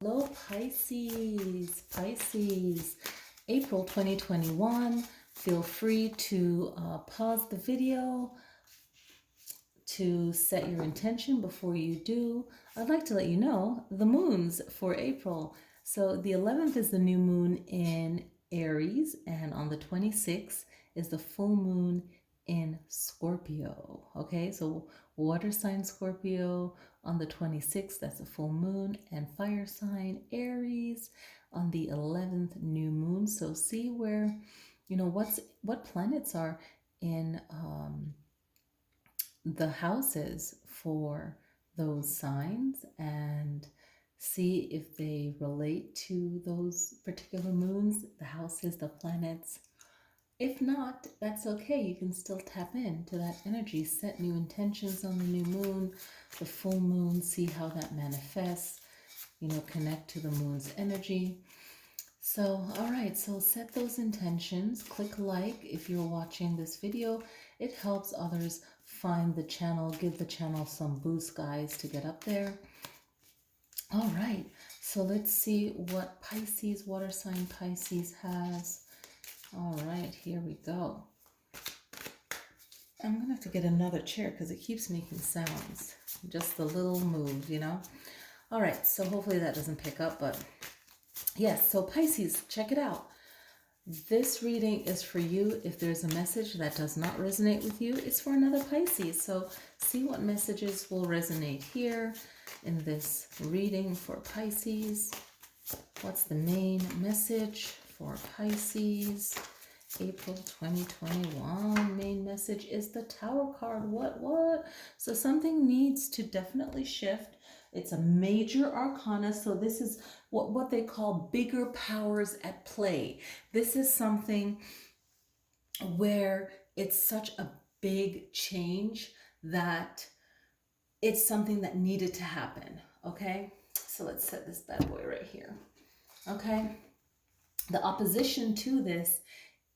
Hello, Pisces. Pisces, April 2021. Feel free to pause the video to set your intention before you do. I'd like to let you know the moons for April. So the 11th is the new moon in Aries, and on the 26th is the full moon in Scorpio. Okay, so water sign Scorpio on the 26th, that's a full moon, and fire sign Aries on the 11th new moon. So see where, what planets are in the houses for those signs, and see if they relate to those particular moons, the houses, the planets. If not, that's okay. You can still tap into that energy, set new intentions on the new moon, the full moon, see how that manifests, connect to the moon's energy. So, all right, so set those intentions. Click like if you're watching this video. It helps others find the channel, give the channel some boost, guys, to get up there. All right, so let's see what Pisces, water sign Pisces has. All right, here we go. I'm gonna have to get another chair because it keeps making sounds. Just a little move, All right, so hopefully that doesn't pick up, but yes, so Pisces, check it out. This reading is for you. If there's a message that does not resonate with you, it's for another Pisces. So see what messages will resonate here in this reading for Pisces. What's the main message for Pisces? April 2021 main message is the Tower card. What? So something needs to definitely shift. It's a major arcana, so this is what they call bigger powers at play. This is something where it's such a big change that it's something that needed to happen, okay? So let's set this bad boy right here, okay? The opposition to this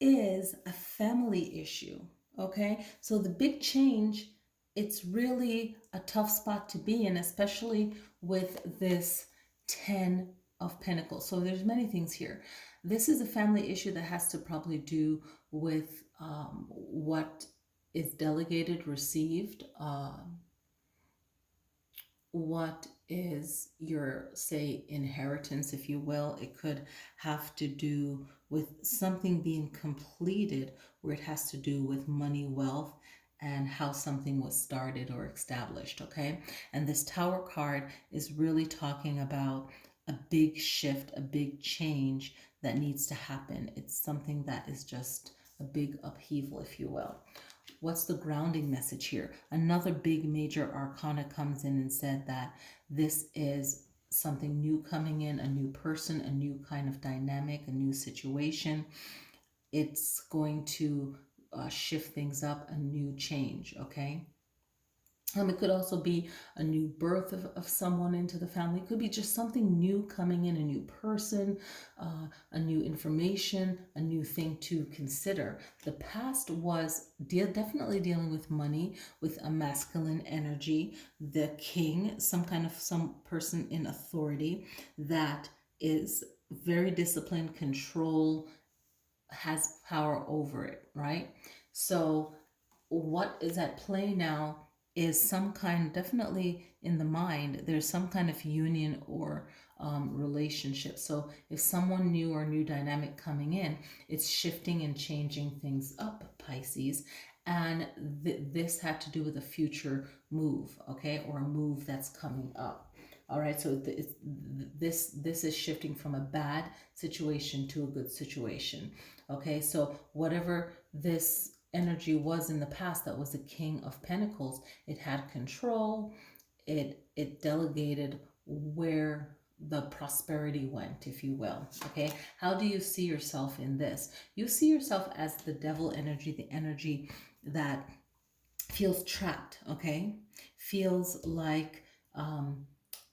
is a family issue, okay? So the big change, it's really a tough spot to be in, especially with this 10 of Pentacles. So there's many things here. This is a family issue that has to probably do with what is delegated, received, what is your, say, inheritance, if you will. It could have to do with something being completed where it has to do with money, wealth, and how something was started or established, okay? And this Tower card is really talking about a big shift, a big change that needs to happen. It's something that is just a big upheaval, if you will. What's the grounding message here? Another big major arcana comes in and said that this is something new coming in, a new person, a new kind of dynamic, a new situation. It's going to shift things up, a new change, okay? It could also be a new birth of someone into the family. It could be just something new coming in, a new person, a new information, a new thing to consider. The past was definitely dealing with money, with a masculine energy, the king, some person in authority that is very disciplined, control, has power over it, right? So what is at play now is some kind, definitely in the mind, there's some kind of union or relationship. So if someone new or new dynamic coming in, it's shifting and changing things up, Pisces. And this had to do with a future move, okay, or a move that's coming up. All right, so this is shifting from a bad situation to a good situation. Okay, so whatever this energy was in the past, that was the King of Pentacles, it had control, it delegated where the prosperity went, if you will. Okay, how do you see yourself in this? You see yourself as the devil energy, the energy that feels trapped, okay, feels like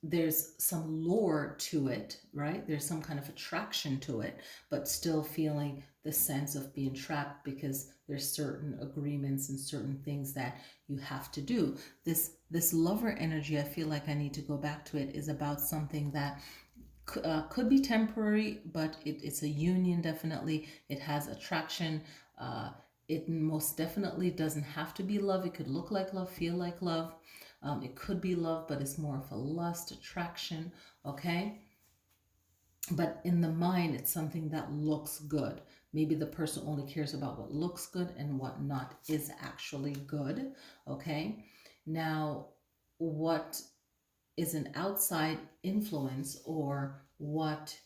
there's some lure to it, right? There's some kind of attraction to it, but still feeling the sense of being trapped because there's certain agreements and certain things that you have to do. This lover energy, I feel like I need to go back to it, is about something that Could be temporary, but it's a union, definitely. It has attraction. Uh, it most definitely doesn't have to be love. It could look like love, feel like love. It could be love, but it's more of a lust, attraction, okay? But in the mind, it's something that looks good. Maybe the person only cares about what looks good and what not is actually good, okay? Now, what is an outside influence, or what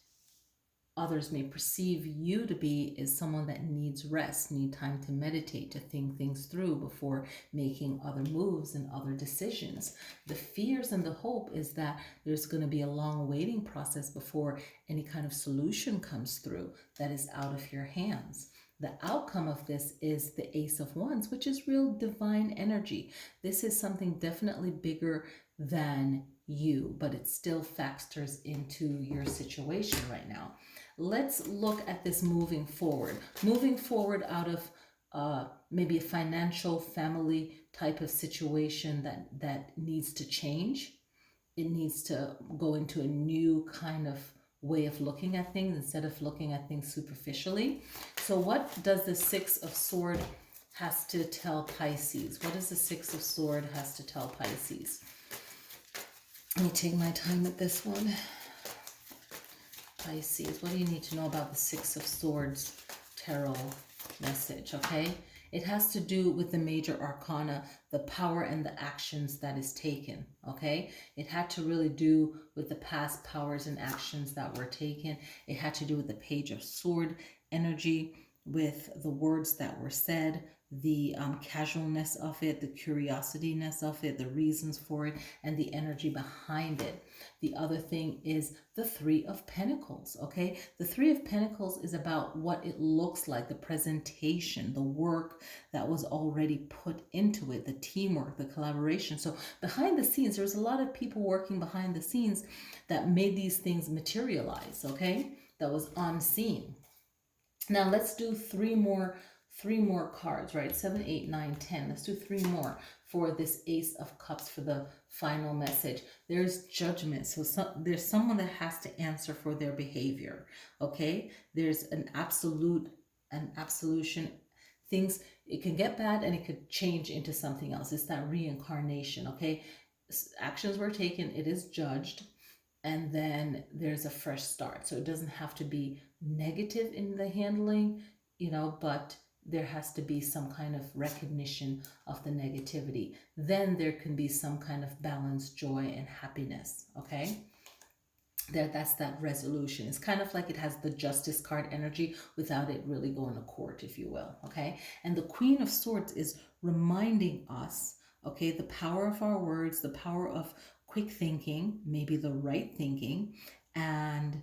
others may perceive you to be, is someone that needs rest, need time to meditate, to think things through before making other moves and other decisions. The fears and the hope is that there's going to be a long waiting process before any kind of solution comes through that is out of your hands. The outcome of this is the Ace of Wands, which is real divine energy. This is something definitely bigger than you, but it still factors into your situation right now. Let's look at this moving forward. Moving forward out of maybe a financial family type of situation that needs to change. It needs to go into a new kind of way of looking at things instead of looking at things superficially. So what does the Six of Swords has to tell Pisces? What does the Six of Swords has to tell Pisces? Let me take my time with this one. Pisces, what do you need to know about the Six of Swords tarot message, okay? It has to do with the major arcana, the power and the actions that is taken, okay? It had to really do with the past powers and actions that were taken. It had to do with the Page of Sword energy, with the words that were said, the casualness of it, the curiosityness of it, the reasons for it, and the energy behind it. The other thing is the Three of Pentacles, okay? The Three of Pentacles is about what it looks like, the presentation, the work that was already put into it, the teamwork, the collaboration. So behind the scenes, there's a lot of people working behind the scenes that made these things materialize, okay? That was unseen. Now let's do three more cards, right? 7, 8, 9, 10. Let's do three more for this Ace of Cups for the final message. There's judgment. So there's someone that has to answer for their behavior, okay? There's an absolution. Things, it can get bad and it could change into something else. It's that reincarnation, okay? Actions were taken, it is judged, and then there's a fresh start. So it doesn't have to be negative in the handling, but there has to be some kind of recognition of the negativity. Then there can be some kind of balance, joy, and happiness, okay? That's that resolution. It's kind of like it has the Justice card energy without it really going to court, if you will, okay? And the Queen of Swords is reminding us, okay, the power of our words, the power of quick thinking, maybe the right thinking, and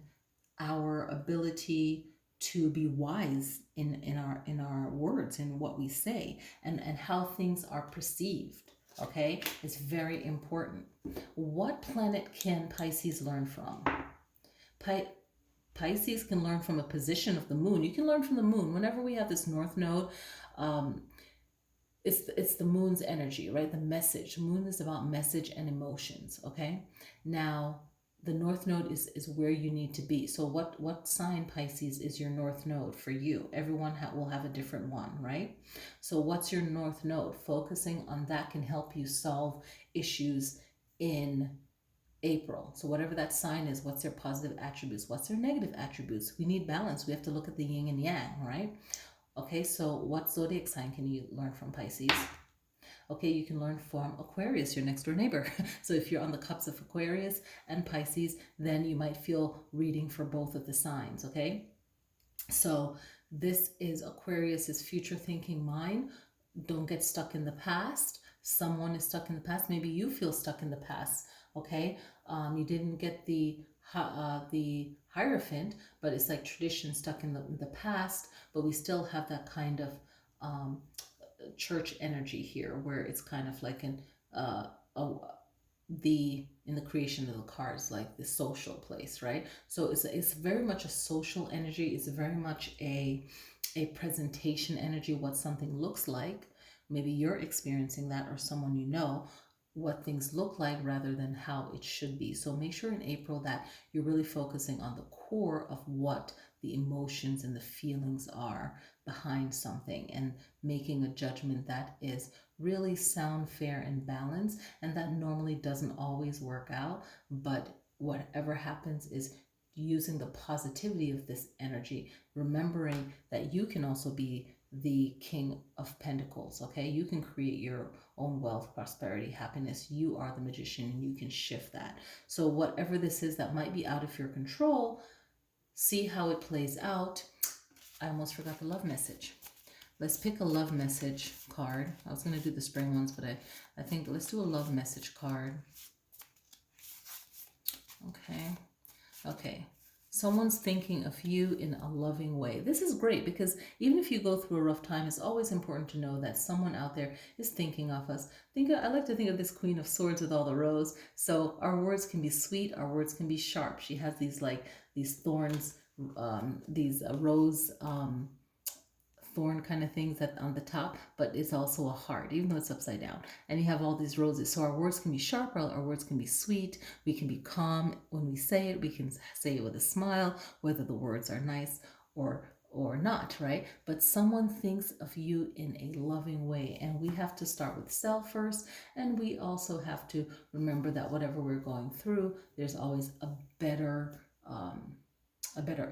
our ability to be wise in our words, in what we say, and how things are perceived, okay? It's very important. What planet can Pisces learn from? Pisces can learn from a position of the moon. You can learn from the moon. Whenever we have this north node, it's the moon's energy, right? The message. The moon is about message and emotions, okay? Now, the north node is where you need to be. So what sign, Pisces, is your north node for you? Everyone will have a different one, right? So what's your north node? Focusing on that can help you solve issues in April. So whatever that sign is, what's their positive attributes? What's their negative attributes? We need balance. We have to look at the yin and yang, right? Okay, so what zodiac sign can you learn from, Pisces? Okay, you can learn from Aquarius, your next door neighbor. So if you're on the cups of Aquarius and Pisces, then you might feel reading for both of the signs, okay? So this is Aquarius's future thinking mind. Don't get stuck in the past. Someone is stuck in the past. Maybe you feel stuck in the past, okay? You didn't get the Hierophant, but it's like tradition stuck in the past, but we still have that kind of church energy here, where it's kind of like in the creation of the cards, like the social place, right? So it's very much a social energy. It's very much a presentation energy, what something looks like. Maybe you're experiencing that, or someone you know. what things look like rather than how it should be. So make sure in April that you're really focusing on the core of what the emotions and the feelings are behind something, and making a judgment that is really sound, fair, and balanced. And that normally doesn't always work out, but whatever happens is using the positivity of this energy, remembering that you can also be the King of Pentacles, okay? You can create your own wealth, prosperity, happiness. You are the magician and you can shift that. So whatever this is that might be out of your control, see how it plays out. I almost forgot the love message. Let's pick a love message card. I was going to do the spring ones, but I think let's do a love message card. Okay. Someone's thinking of you in a loving way. This is great because even if you go through a rough time, it's always important to know that someone out there is thinking of us. I like to think of this Queen of Swords with all the rose. So our words can be sweet, our words can be sharp. She has these thorns, these rose thorn kind of things that on the top, but it's also a heart, even though it's upside down. And you have all these roses. So our words can be sharp, our words can be sweet. We can be calm when we say it. We can say it with a smile, whether the words are nice or not, right? But someone thinks of you in a loving way, and we have to start with self first, and we also have to remember that whatever we're going through, there's always a better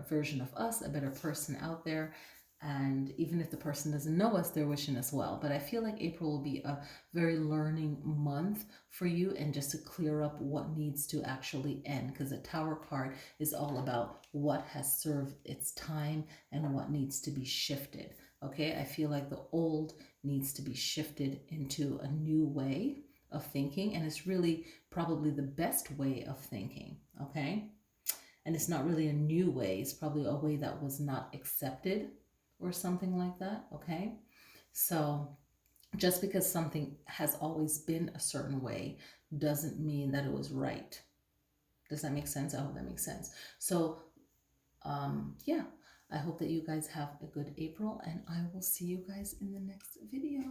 version of us, a better person out there. And even if the person doesn't know us, they're wishing us well. But I feel like April will be a very learning month for you, and just to clear up what needs to actually end, because the Tower card is all about what has served its time and what needs to be shifted. Okay, I feel like the old needs to be shifted into a new way of thinking, and it's really probably the best way of thinking. Okay, and it's not really a new way, it's probably a way that was not accepted or something like that, okay? So just because something has always been a certain way doesn't mean that it was right. Does that make sense? I hope that makes sense. So yeah, I hope that you guys have a good April, and I will see you guys in the next video.